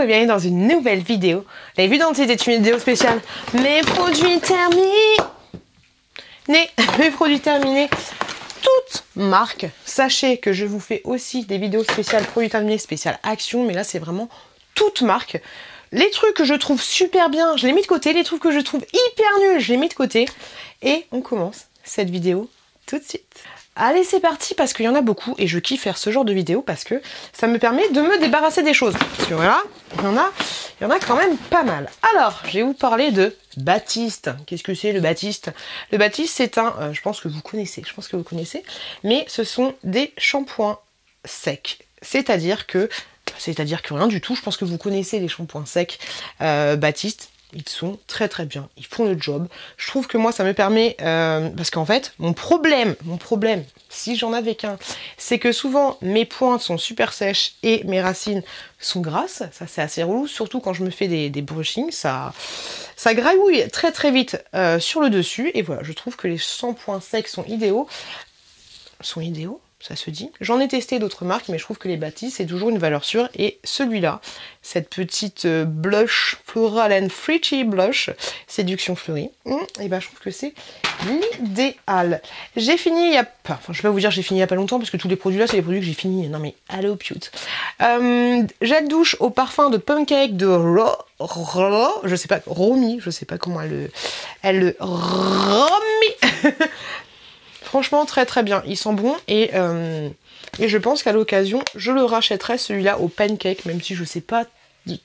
bienvenue dans une nouvelle vidéo. Vous l'avez vu, dans cette une vidéo spéciale mes produits terminés. Mes produits terminés, toutes marques. Sachez que je vous fais aussi des vidéos spéciales produits terminés, spéciales action, mais là c'est vraiment toutes marques. Les trucs que je trouve super bien, je les mets de côté. Les trucs que je trouve hyper nuls, je les mets de côté. Et on commence cette vidéo tout de suite. Allez, c'est parti, parce qu'il y en a beaucoup et je kiffe faire ce genre de vidéo parce que ça me permet de me débarrasser des choses. Parce que voilà, il y en a quand même pas mal. Alors, je vais vous parler de Batiste. Qu'est-ce que c'est le Batiste? Le Batiste, c'est un, je pense que vous connaissez, mais ce sont des shampoings secs. C'est-à-dire que rien du tout. Je pense que vous connaissez les shampoings secs Batiste. Ils sont très très bien, ils font le job. Je trouve que moi ça me permet, parce qu'en fait mon problème, si j'en avais qu'un, c'est que souvent mes pointes sont super sèches et mes racines sont grasses. Ça c'est assez relou, surtout quand je me fais des brushings, ça graouille très très vite sur le dessus. Et voilà, je trouve que les shampoings secs sont idéaux. Ça se dit. J'en ai testé d'autres marques, mais je trouve que les Batiste, c'est toujours une valeur sûre. Et celui-là, cette petite blush Floral and Fruity Blush, Séduction Fleurie, et ben je trouve que c'est l'idéal. J'ai fini il y a... Enfin, je vais pas vous dire j'ai fini il y a pas longtemps, parce que tous les produits là, c'est les produits que j'ai fini. Non mais, allez au cute. Gel douche au parfum de Pancake de je sais pas, Romy, je sais pas comment elle le Romy. Franchement, très très bien. Il sent bon et je pense qu'à l'occasion, je le rachèterai celui-là au pancake, même si je sais pas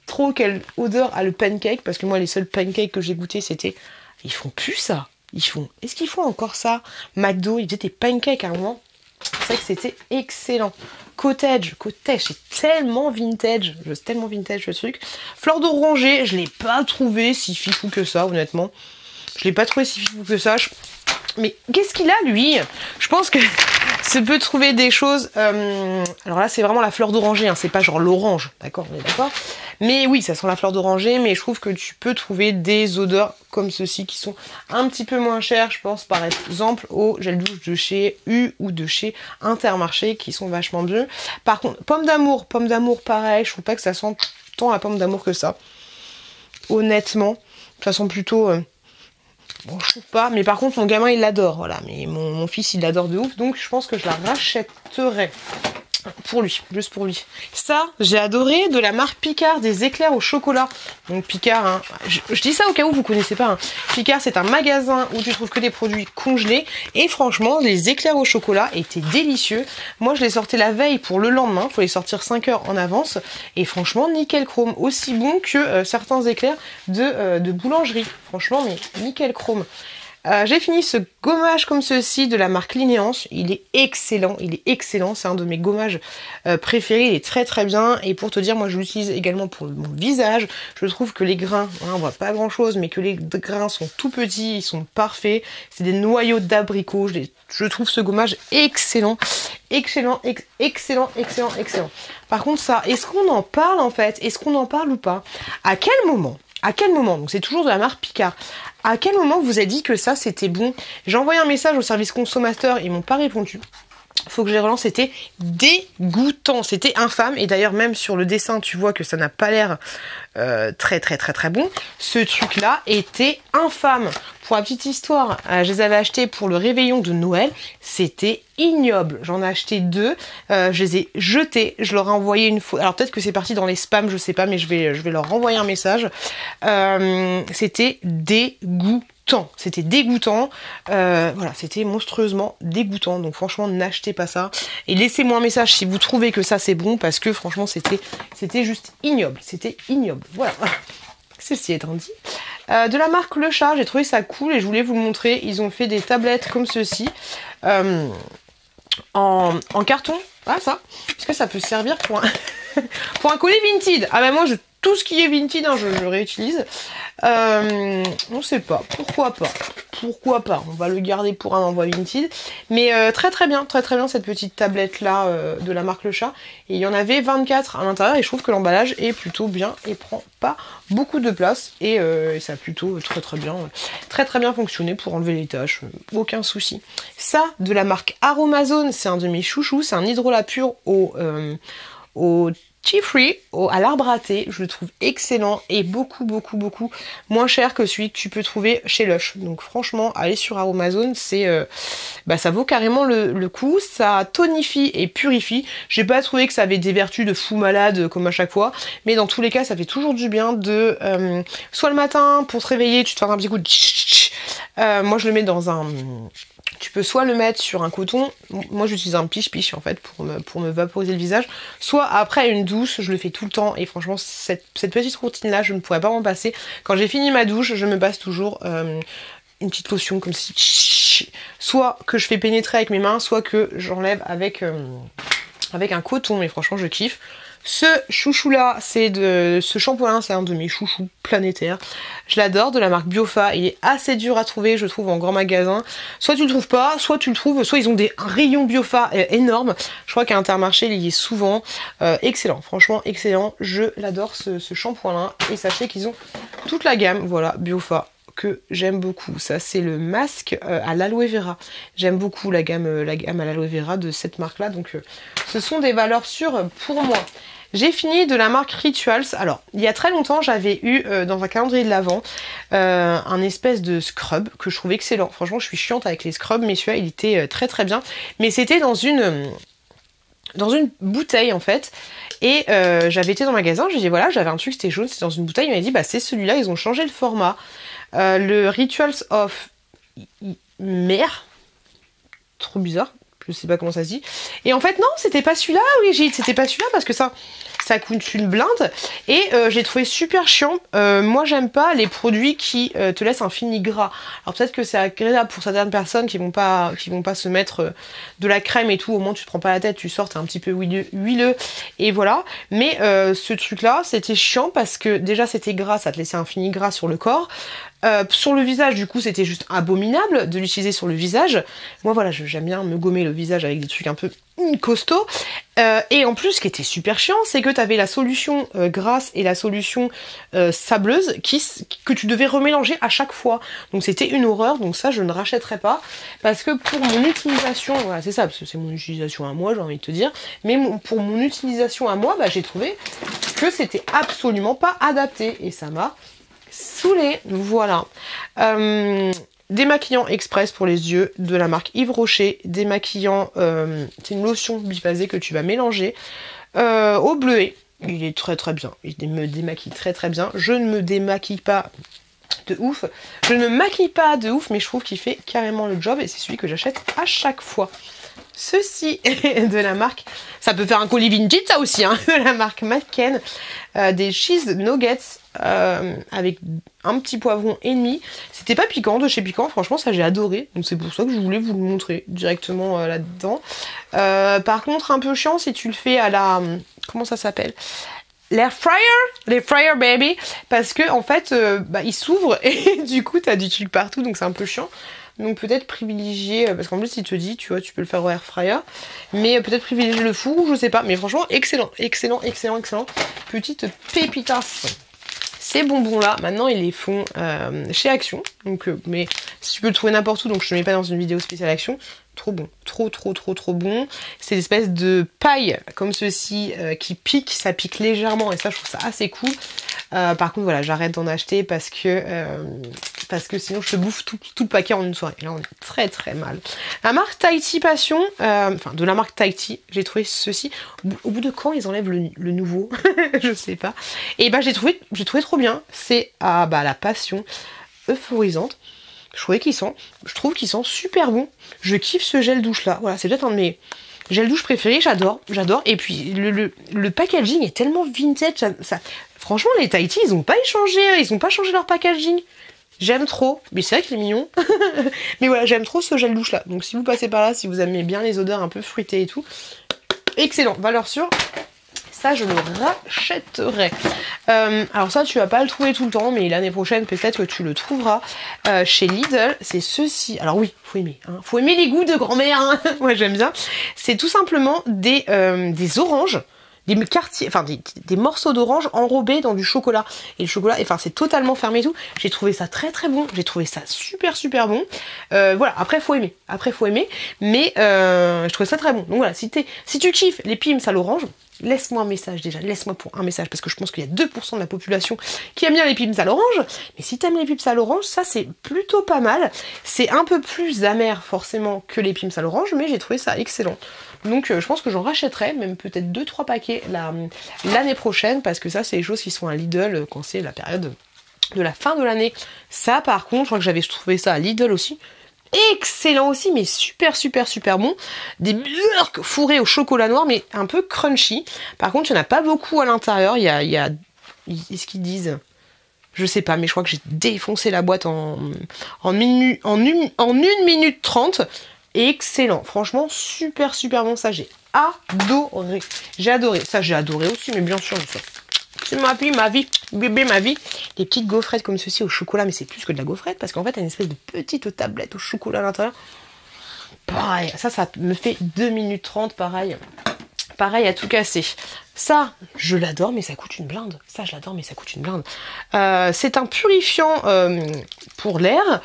trop quelle odeur a le pancake, parce que moi, les seuls pancakes que j'ai goûté, c'était... Ils font plus ça. Est-ce qu'ils font encore ça? McDo, ils faisaient des pancakes à un moment. C'est vrai que c'était excellent. Cottage, c'est tellement vintage. C'est tellement vintage le truc. Fleur d'oranger, je l'ai pas trouvé si fifou que ça, honnêtement. Je l'ai pas trouvé si fifou que ça. Mais qu'est-ce qu'il a, lui? Je pense que ça peut trouver des choses... Alors là, c'est vraiment la fleur d'oranger, hein, c'est pas genre l'orange, d'accord? On est d'accord? Mais oui, ça sent la fleur d'oranger, mais je trouve que tu peux trouver des odeurs comme ceci qui sont un petit peu moins chères. Je pense par exemple au gel douche de chez U ou de chez Intermarché, qui sont vachement mieux. Par contre, pomme d'amour, pareil, je trouve pas que ça sent tant la pomme d'amour que ça. Honnêtement, ça sent plutôt... Bon, je trouve pas, mais par contre mon gamin il l'adore, voilà, mais mon fils il l'adore de ouf, donc je pense que je la rachèterai pour lui, juste pour lui. Ça, j'ai adoré, de la marque Picard, des éclairs au chocolat. Donc Picard, hein, je dis ça au cas où vous connaissez pas, hein. Picard, c'est un magasin où tu trouves que des produits congelés, et franchement les éclairs au chocolat étaient délicieux. Moi je les sortais la veille pour le lendemain, faut les sortir 5 heures en avance, et franchement nickel chrome, aussi bon que certains éclairs de boulangerie. Franchement, mais nickel chrome. J'ai fini ce gommage comme ceci de la marque Linéance. Il est excellent, c'est un de mes gommages préférés, il est très très bien. Et pour te dire, moi je l'utilise également pour mon visage. Je trouve que les grains, hein, on voit pas grand chose, mais que les grains sont tout petits, ils sont parfaits. C'est des noyaux d'abricot, je trouve ce gommage excellent. Excellent. Par contre ça, est-ce qu'on en parle en fait? Est-ce qu'on en parle ou pas? À quel moment, donc c'est toujours de la marque Picard, à quel moment vous a dit que ça c'était bon? J'ai envoyé un message au service consommateur, ils m'ont pas répondu. Faut que je les relance, c'était dégoûtant, c'était infâme. Et d'ailleurs même sur le dessin tu vois que ça n'a pas l'air très bon. Ce truc là était infâme. Pour la petite histoire, je les avais achetés pour le réveillon de Noël, c'était ignoble. J'en ai acheté 2, je les ai jetés, je leur ai envoyé une photo. Alors peut-être que c'est parti dans les spams, je sais pas, mais je vais leur renvoyer un message. C'était dégoûtant. Voilà, c'était monstrueusement dégoûtant. Donc franchement, n'achetez pas ça. Et laissez-moi un message si vous trouvez que ça c'est bon, parce que franchement, c'était juste ignoble. C'était ignoble. Voilà. Ceci étant dit. De la marque Le Chat, j'ai trouvé ça cool et je voulais vous le montrer. Ils ont fait des tablettes comme ceci. En carton. Ah ça. Est-ce que ça peut servir pour un colis Vinted? Ah ben moi tout ce qui est Vinted, hein, je réutilise. On sait pas. Pourquoi pas. On va le garder pour un envoi Vinted. Mais très très bien cette petite tablette là de la marque Le Chat. Et il y en avait 24 à l'intérieur et je trouve que l'emballage est plutôt bien et prend pas beaucoup de place. Et ça a plutôt très bien fonctionné pour enlever les taches. Aucun souci. Ça, de la marque Aromazone, c'est un de mes chouchous. C'est un hydrolat pur au Tea Free à l'arbre à thé, je le trouve excellent et beaucoup moins cher que celui que tu peux trouver chez Lush. Donc franchement, aller sur Aromazone, c'est ça vaut carrément le coup. Ça tonifie et purifie. J'ai pas trouvé que ça avait des vertus de fou malade comme à chaque fois, mais dans tous les cas, ça fait toujours du bien de soit le matin pour te réveiller, tu te fais un petit coup de moi je le mets dans un... Tu peux soit le mettre sur un coton, moi j'utilise un piche-piche en fait pour me vaporiser le visage, soit après une douche, je le fais tout le temps et franchement cette petite routine là je ne pourrais pas m'en passer. Quand j'ai fini ma douche, je me passe toujours une petite lotion comme si... Soit que je fais pénétrer avec mes mains, soit que j'enlève avec un coton, mais franchement je kiffe. Ce chouchou là, ce shampoing là, c'est un de mes chouchous planétaires. Je l'adore, de la marque Biofa. Il est assez dur à trouver, je trouve, en grand magasin. Soit tu le trouves pas, soit tu le trouves, soit ils ont un rayon Biofa énorme. Je crois qu'à Intermarché, il y est souvent. Excellent, franchement excellent. Je l'adore ce shampoing là. Et sachez qu'ils ont toute la gamme, voilà, Biofa, que j'aime beaucoup. Ça, c'est le masque à l'aloe vera. J'aime beaucoup la gamme à l'aloe vera de cette marque-là. Donc, ce sont des valeurs sûres pour moi. J'ai fini de la marque Rituals. Alors, il y a très longtemps, j'avais eu dans un calendrier de l'Avent un espèce de scrub que je trouve excellent. Franchement, je suis chiante avec les scrubs, mais celui-là, il était très bien. Mais c'était dans une bouteille en fait. Et j'avais été dans le magasin, je lui ai dit voilà, j'avais un truc, c'était jaune, c'était dans une bouteille. Il m'a dit bah c'est celui-là, ils ont changé le format. Le Rituals of Mer. Trop bizarre. Je sais pas comment ça se dit. Et en fait, non, c'était pas celui-là, Brigitte. C'était pas celui-là parce que ça coûte une blinde. Et j'ai trouvé super chiant. Moi, j'aime pas les produits qui te laissent un fini gras. Alors peut-être que c'est agréable pour certaines personnes qui vont pas se mettre de la crème et tout. Au moins, tu te prends pas la tête, tu sors, t'es un petit peu huileux. Et voilà. Mais ce truc-là, c'était chiant parce que déjà, c'était gras. Ça te laissait un fini gras sur le corps. Sur le visage, du coup, c'était juste abominable de l'utiliser sur le visage. Moi, voilà, j'aime bien me gommer le visage avec des trucs un peu costauds. Et en plus, ce qui était super chiant, c'est que tu avais la solution grasse et la solution sableuse que tu devais remélanger à chaque fois. Donc, c'était une horreur. Donc ça, je ne rachèterai pas. Parce que pour mon utilisation, voilà, c'est ça, parce que c'est mon utilisation à moi, j'ai envie de te dire. Mais pour mon utilisation à moi, bah, j'ai trouvé que c'était absolument pas adapté. Et ça m'a saoulée, voilà. Démaquillant express pour les yeux de la marque Yves Rocher. Démaquillant, c'est une lotion biphasée que tu vas mélanger au bleuet. Il est très bien. Il me démaquille très bien. Je ne me démaquille pas de ouf. Je ne me maquille pas de ouf, mais je trouve qu'il fait carrément le job et c'est celui que j'achète à chaque fois. Ceci est de la marque, ça peut faire un colis vintage ça aussi, hein, de la marque McCain, des cheese nuggets avec un petit poivron et demi. C'était pas piquant, de chez Piquant, franchement ça j'ai adoré, donc c'est pour ça que je voulais vous le montrer directement là-dedans. Par contre un peu chiant si tu le fais à la, comment ça s'appelle, l'air fryer, les fryer baby, parce que en fait il s'ouvre et du coup t'as du truc partout, donc c'est un peu chiant. Donc peut-être privilégier, parce qu'en plus il te dit, tu vois, tu peux le faire au air fryer, mais peut-être privilégier le four, je sais pas, mais franchement excellent. Petite pépitas. Ces bonbons là, maintenant ils les font chez Action, donc mais si tu peux le trouver n'importe où, donc je te mets pas dans une vidéo spéciale Action. Trop bon, trop bon. C'est l'espèce de paille comme ceci qui pique, ça pique légèrement et ça je trouve ça assez cool. Par contre voilà, j'arrête d'en acheter parce que sinon je te bouffe tout le paquet en une soirée. Là on est très mal. La marque Tahiti Passion, de la marque Tahiti, j'ai trouvé ceci. Au bout de quand ils enlèvent le nouveau je sais pas. Et bah j'ai trouvé trop bien. C'est la passion euphorisante. Je trouve qu'il sent super bon. Je kiffe ce gel douche là. Voilà, c'est peut-être un de mes gels douche préférés. J'adore. Et puis le packaging est tellement vintage. Franchement, les Tahiti, ils ont pas changé leur packaging. J'aime trop. Mais c'est vrai qu'il est mignon. Mais voilà, j'aime trop ce gel douche là. Donc si vous passez par là, si vous aimez bien les odeurs un peu fruitées et tout, excellent. Valeur sûre. Ça je le rachèterai. Alors ça tu vas pas le trouver tout le temps, mais l'année prochaine peut-être que tu le trouveras chez Lidl. C'est ceci. Alors oui, faut aimer. Hein. Faut aimer les goûts de grand-mère. Hein. Moi j'aime bien. C'est tout simplement des oranges. Des morceaux d'orange enrobés dans du chocolat. Et le chocolat, c'est totalement fermé et tout. J'ai trouvé ça très bon. J'ai trouvé ça super bon. Voilà, après faut aimer. Mais je trouvais ça très bon. Donc voilà, si tu kiffes les pims à l'orange, laisse-moi un message déjà, laisse-moi pour un message, parce que je pense qu'il y a 2% de la population qui aime bien les pips à l'orange, mais si t'aimes les pips à l'orange, ça c'est plutôt pas mal. C'est un peu plus amer forcément que les pips à l'orange, mais j'ai trouvé ça excellent. Donc je pense que j'en rachèterai, même peut-être 2-3 paquets l'année prochaine, parce que ça c'est les choses qui sont à Lidl quand c'est la période de la fin de l'année. Ça par contre, je crois que j'avais trouvé ça à Lidl aussi. Excellent aussi, mais super bon. Des burks fourrés au chocolat noir, mais un peu crunchy. Par contre, il n'y en a pas beaucoup à l'intérieur. Il y a... Est-ce qu'ils disent? Je sais pas, mais je crois que j'ai défoncé la boîte en 1 minute 30. Excellent. Franchement, super bon. Ça, j'ai adoré. J'ai adoré. Ça, j'ai adoré aussi, mais bien sûr, ça. C'est ma vie, bébé, ma vie. Des petites gaufrettes comme ceci au chocolat, mais c'est plus que de la gaufrette, parce qu'en fait, il y a une espèce de petite tablette au chocolat à l'intérieur. Pareil, ça me fait 2 minutes 30, pareil à tout casser. Ça, je l'adore, mais ça coûte une blinde. Ça, je l'adore, mais ça coûte une blinde. C'est un purifiant pour l'air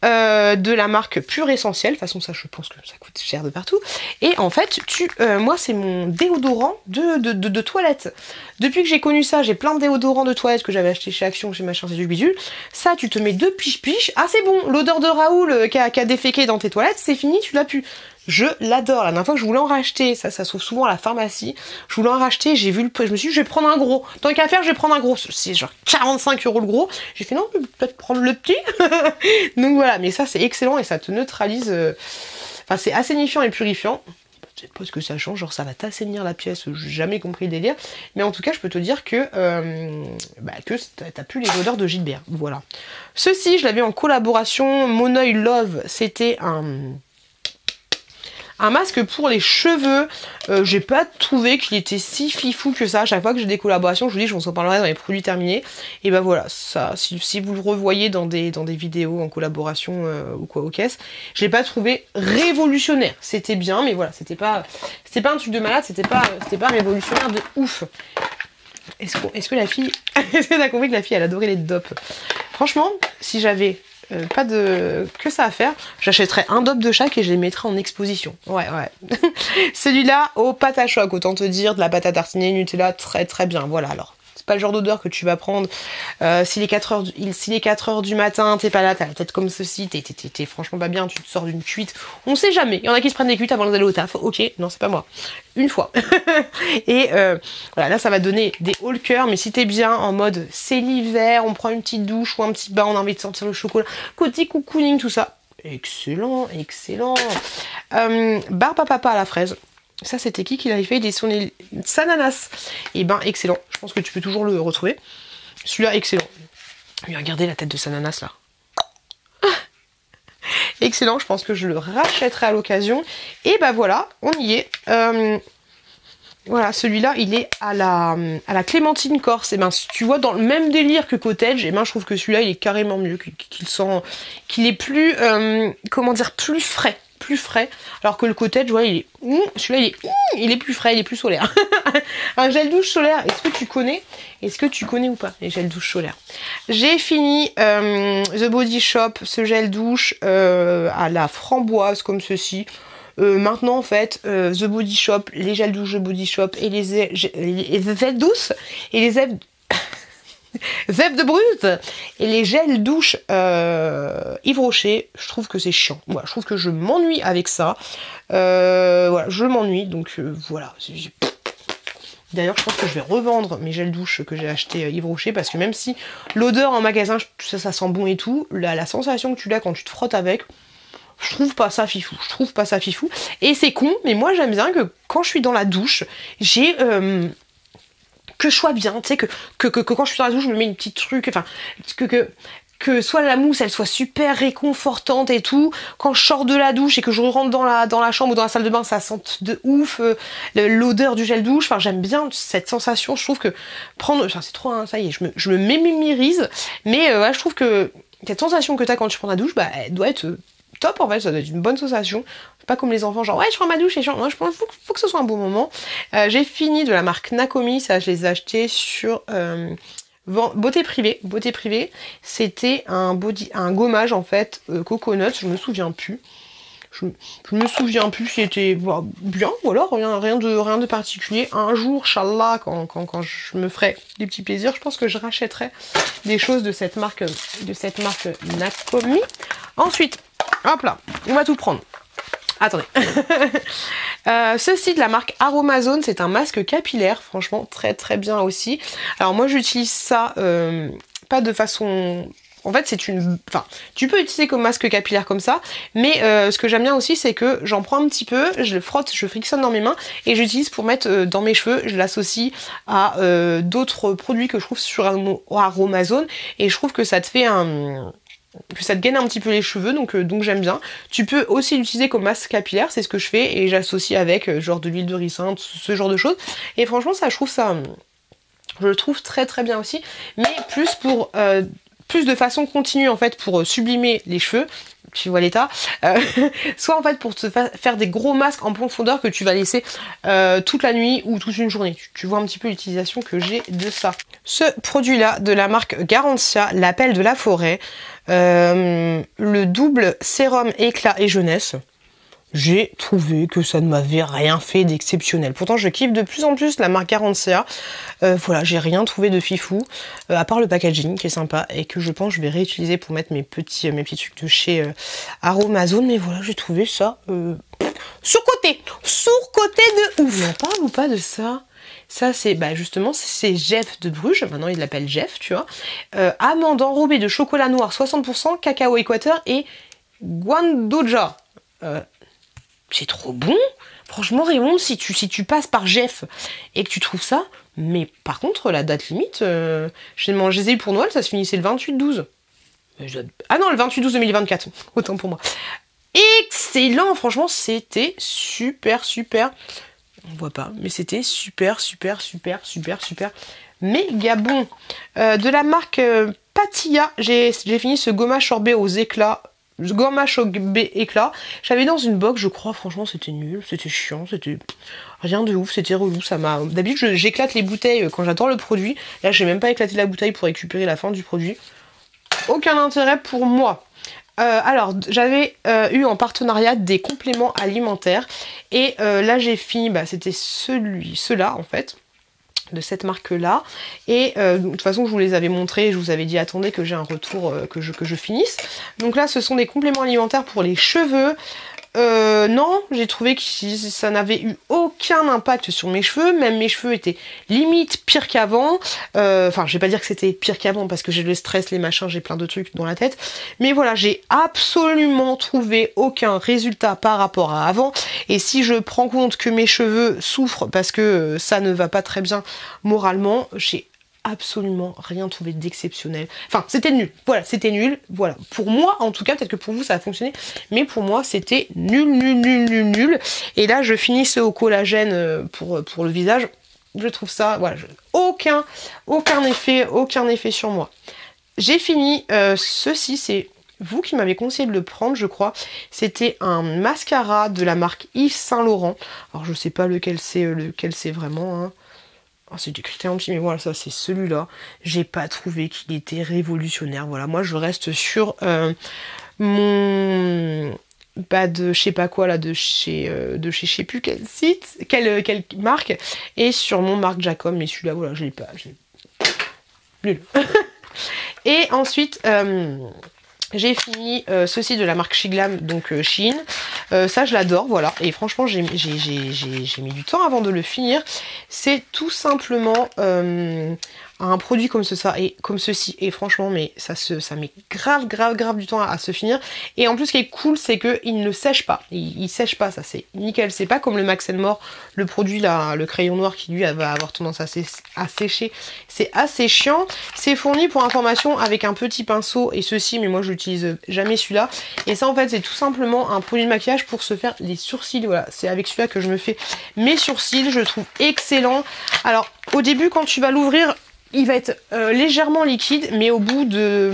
de la marque Pure Essentiel. De toute façon, ça, je pense que ça coûte cher de partout. Et en fait, moi, c'est mon déodorant de toilette. Depuis que j'ai connu ça, j'ai plein de déodorants de toilette que j'avais acheté chez Action, chez machin, c'est du bidule. Ça, tu te mets 2 piche-piche. Ah, c'est bon, l'odeur de Raoul qui a déféqué dans tes toilettes, c'est fini, tu l'as pu. Je l'adore. La dernière fois que je voulais en racheter, ça se trouve souvent à la pharmacie, je voulais en racheter, j'ai vu le prix, je me suis dit, je vais prendre un gros. Tant qu'à faire, je vais prendre un gros. C'est genre 45 € le gros. J'ai fait, non, peut-être prendre le petit. Donc voilà, mais ça, c'est excellent et ça te neutralise. Enfin, c'est assainifiant et purifiant. Je sais pas ce que ça change, genre ça va t'assainir la pièce, j'ai jamais compris le délire. Mais en tout cas, je peux te dire que t'as plus les odeurs de Gilbert. Voilà. Ceci, je l'avais en collaboration. Moneuil Love, c'était un masque pour les cheveux. J'ai pas trouvé qu'il était si fifou que ça. À chaque fois que j'ai des collaborations, je vous dis, je vous en parlerai dans les produits terminés. Et ben voilà, ça, si vous le revoyez dans des vidéos en collaboration ou quoi aux caisses, je l'ai pas trouvé révolutionnaire. C'était bien, mais voilà, c'était pas un truc de malade, c'était pas révolutionnaire de ouf. Est-ce que la fille, est-ce que t'as compris que la fille elle adorait les dopes? Franchement, si j'avais pas que ça à faire, j'achèterais un dope de chaque et je les mettrais en exposition. Ouais. Celui-là aux pâtes à choc, autant te dire, de la pâte à tartiner, Nutella, très bien. Voilà, alors. C'est pas le genre d'odeur que tu vas prendre s'il est 4h du matin, t'es pas là, t'as la tête comme ceci, t'es franchement pas bien, tu te sors d'une cuite. On sait jamais. Il y en a qui se prennent des cuites avant d'aller au taf. Ok, non, c'est pas moi. Une fois. Et voilà, là ça va donner des hauts le cœur, mais si t'es bien en mode c'est l'hiver, on prend une petite douche ou un petit bain, on a envie de sentir le chocolat, côté cocooning, tout ça. Excellent. Barbe à papa à la fraise. Ça, c'était qui l'avait fait? Des Sananas. Et ben, excellent. Je pense que tu peux toujours le retrouver. Celui-là, excellent. Regardez la tête de Sananas, là. Excellent. Je pense que je le rachèterai à l'occasion. Et ben voilà, on y est. Voilà, celui-là, il est à la clémentine corse. Et ben, tu vois, dans le même délire que Cottage, et ben, je trouve que celui-là, il est carrément mieux, qu'il est plus, plus frais, alors que le Cottage, ouais, celui-là, il est plus frais, il est plus solaire. Un gel douche solaire, est-ce que tu connais ou pas les gels douche solaires? J'ai fini The Body Shop, ce gel douche à la framboise comme ceci. Maintenant en fait, The Body Shop, les gels douche The Body Shop et les ailes douces et les ailes Zèbre de Brut et les gels douche Yves Rocher, je trouve que c'est chiant. Voilà, je trouve que je m'ennuie avec ça. Voilà, je m'ennuie, donc voilà. D'ailleurs, je pense que je vais revendre mes gels douche que j'ai acheté Yves Rocher, parce que même si l'odeur en magasin, ça sent bon et tout, la sensation que tu as quand tu te frottes avec, je trouve pas ça fifou. Et c'est con, mais moi j'aime bien que quand je suis dans la douche, j'ai que je sois bien, tu sais, que quand je suis dans la douche, je me mets une petite truc, enfin, que soit la mousse, elle soit super réconfortante et tout. Quand je sors de la douche et que je rentre dans la chambre ou dans la salle de bain, ça sente de ouf l'odeur du gel douche. Enfin, j'aime bien cette sensation. Je trouve que enfin, c'est trop, hein, ça y est, je me mémérise. Mais ouais, je trouve que cette sensation que t'as quand tu prends la douche, bah, elle doit être top en fait. Ça doit être une bonne sensation. C'est pas comme les enfants, genre ouais, je prends ma douche et moi, je pense faut que ce soit un bon moment. J'ai fini de la marque Nakomi, ça je les ai achetés sur Beauté Privée, c'était un gommage en fait coconut, je me souviens plus. Je me souviens plus si c'était bien, voilà, rien de particulier. Un jour, Inch'Allah, quand je me ferai des petits plaisirs, je pense que je rachèterai des choses de cette marque Nakomi. Ensuite, hop là, on va tout prendre. Attendez. Ceci de la marque Aromazone, c'est un masque capillaire, franchement très très bien aussi. Alors moi j'utilise ça pas de façon... En fait c'est une... Enfin, tu peux utiliser comme masque capillaire comme ça, mais ce que j'aime bien aussi c'est que j'en prends un petit peu, je le frotte, je frictionne dans mes mains et j'utilise pour mettre dans mes cheveux, je l'associe à d'autres produits que je trouve sur Aromazone et je trouve que ça te fait que ça te gaine un petit peu les cheveux, donc j'aime bien. Tu peux aussi l'utiliser comme masque capillaire, c'est ce que je fais, et j'associe avec genre de l'huile de ricin, ce genre de choses. Et franchement, ça, je le trouve très très bien aussi, mais plus de façon continue en fait pour sublimer les cheveux. Tu vois l'état, soit en fait pour te faire des gros masques en profondeur que tu vas laisser toute la nuit ou toute une journée. Tu vois un petit peu l'utilisation que j'ai de ça. Ce produit là de la marque Garantia, l'appel de la forêt, le double sérum éclat et jeunesse. J'ai trouvé que ça ne m'avait rien fait d'exceptionnel. Pourtant, je kiffe de plus en plus la marque Garantia. Voilà, j'ai rien trouvé de fifou, à part le packaging qui est sympa et que je pense que je vais réutiliser pour mettre mes petits trucs de chez Aromazone. Mais voilà, j'ai trouvé ça surcoté de ouf. On parle ou pas de ça? Ça, c'est justement, c'est Jeff de Bruges. Maintenant, il l'appelle Jeff, tu vois. Amande enrobée de chocolat noir 60%, cacao équateur et guandoja. C'est trop bon. Franchement, Raymond, si tu passes par Jeff et que tu trouves ça, mais par contre, la date limite, je les ai eu pour Noël, ça se finissait le 28-12. Ah non, le 28-12-2024. Autant pour moi. Excellent, franchement, c'était super. On voit pas, mais c'était super méga bon. De la marque Patilla, j'ai fini ce gommage sorbet aux éclats. Gommage éclat. J'avais dans une box, je crois, franchement c'était nul, c'était chiant, c'était rien de ouf, c'était relou, ça m'a... D'habitude j'éclate les bouteilles quand j'adore le produit, là j'ai même pas éclaté la bouteille pour récupérer la fin du produit. Aucun intérêt pour moi. Alors j'avais eu en partenariat des compléments alimentaires et là j'ai fini, c'était ceux-là en fait, de cette marque là et de toute façon je vous les avais montrés, je vous avais dit attendez que j'ai un retour, que je finisse. Donc là ce sont des compléments alimentaires pour les cheveux. Non, j'ai trouvé que ça n'avait eu aucun impact sur mes cheveux, même mes cheveux étaient limite pire qu'avant. Enfin, je vais pas dire que c'était pire qu'avant parce que j'ai le stress, les machins, j'ai plein de trucs dans la tête. Mais voilà, j'ai absolument trouvé aucun résultat par rapport à avant. Et si je prends compte que mes cheveux souffrent parce que ça ne va pas très bien moralement, j'ai absolument rien trouvé d'exceptionnel. Enfin, c'était nul. Voilà, c'était nul. Voilà. Pour moi, en tout cas, peut-être que pour vous, ça a fonctionné. Mais pour moi, c'était nul. Et là, je finis ce au collagène pour le visage. Je trouve ça, voilà, aucun effet sur moi. J'ai fini ceci, c'est vous qui m'avez conseillé de le prendre, je crois. C'était un mascara de la marque Yves Saint Laurent. Alors, je sais pas lequel c'est vraiment, hein. Oh, c'est écrit en petit, mais voilà, ça c'est celui-là. J'ai pas trouvé qu'il était révolutionnaire. Voilà, moi je reste sur mon de je sais pas quoi là, de chez je sais plus quel site, quelle marque, et sur mon Marc Jacob, mais celui-là voilà, je l'ai pas. Nul. Et ensuite j'ai fini ceci de la marque Shiglam, donc Shein. Ça, je l'adore, voilà. Et franchement, j'ai mis du temps avant de le finir. C'est tout simplement un produit comme ceci. Et franchement, mais ça met grave du temps à se finir. Et en plus, ce qui est cool, c'est qu'il ne sèche pas. Il sèche pas, ça c'est nickel. C'est pas comme le Max More, le produit là, le crayon noir qui lui va avoir tendance à sécher. C'est assez chiant. C'est fourni pour information avec un petit pinceau et ceci, mais moi je n'utilise jamais celui-là. Et ça en fait, c'est tout simplement un produit de maquillage pour se faire les sourcils. Voilà, c'est avec celui-là que je me fais mes sourcils. Je le trouve excellent. Alors, au début, quand tu vas l'ouvrir, il va être légèrement liquide, mais au bout de...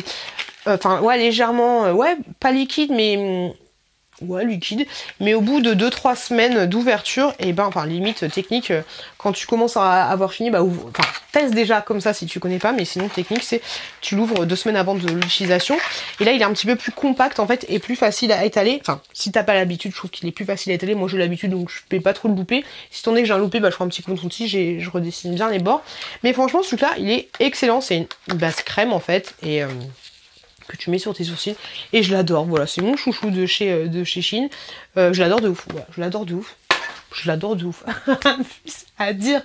Enfin, ouais, légèrement... ouais, pas liquide, mais... ouais, liquide. Mais au bout de 2-3 semaines d'ouverture, et ben, enfin, limite technique, quand tu commences à avoir fini, bah, enfin, teste déjà comme ça si tu connais pas, mais sinon, technique, c'est tu l'ouvres 2 semaines avant de l'utilisation. Et là, il est un petit peu plus compact, en fait, et plus facile à étaler. Enfin, si t'as pas l'habitude, je trouve qu'il est plus facile à étaler. Moi, j'ai l'habitude, donc je peux pas trop le louper. Si t'en es que j'ai un loupé, bah, je ferai un petit coton-tige et je redessine bien les bords. Mais franchement, ce truc-là, il est excellent. C'est une base crème, en fait, et que tu mets sur tes sourcils. Et je l'adore, voilà. C'est mon chouchou de chez Shein. Je l'adore de ouf, voilà. Je l'adore de ouf. Je l'adore de ouf. À dire.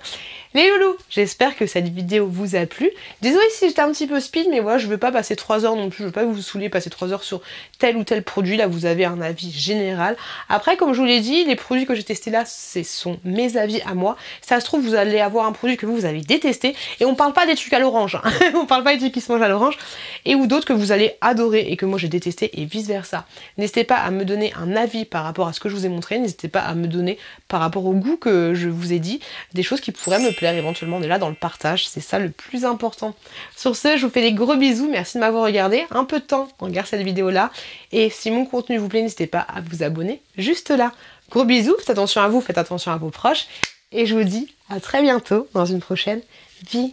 Les loulous, j'espère que cette vidéo vous a plu. Désolée si j'étais un petit peu speed, mais voilà, je veux pas passer 3 heures non plus. Je veux pas vous saouler, passer 3 heures sur tel ou tel produit. Là, vous avez un avis général. Après, comme je vous l'ai dit, les produits que j'ai testés là, ce sont mes avis à moi. Ça se trouve, vous allez avoir un produit que vous avez détesté. Et on parle pas des trucs à l'orange. Hein. On parle pas des trucs qui se mangent à l'orange. Et ou d'autres que vous allez adorer et que moi j'ai détesté et vice versa. N'hésitez pas à me donner un avis par rapport à ce que je vous ai montré. N'hésitez pas à me donner par rapport au goût que je vous ai dit, des choses qui pourraient me plaire éventuellement. On est là dans le partage, c'est ça le plus important. Sur ce, je vous fais des gros bisous, merci de m'avoir regardé. Un peu de temps, on regarde cette vidéo là. Et si mon contenu vous plaît, n'hésitez pas à vous abonner juste là. Gros bisous, faites attention à vous, faites attention à vos proches. Et je vous dis à très bientôt dans une prochaine vidéo.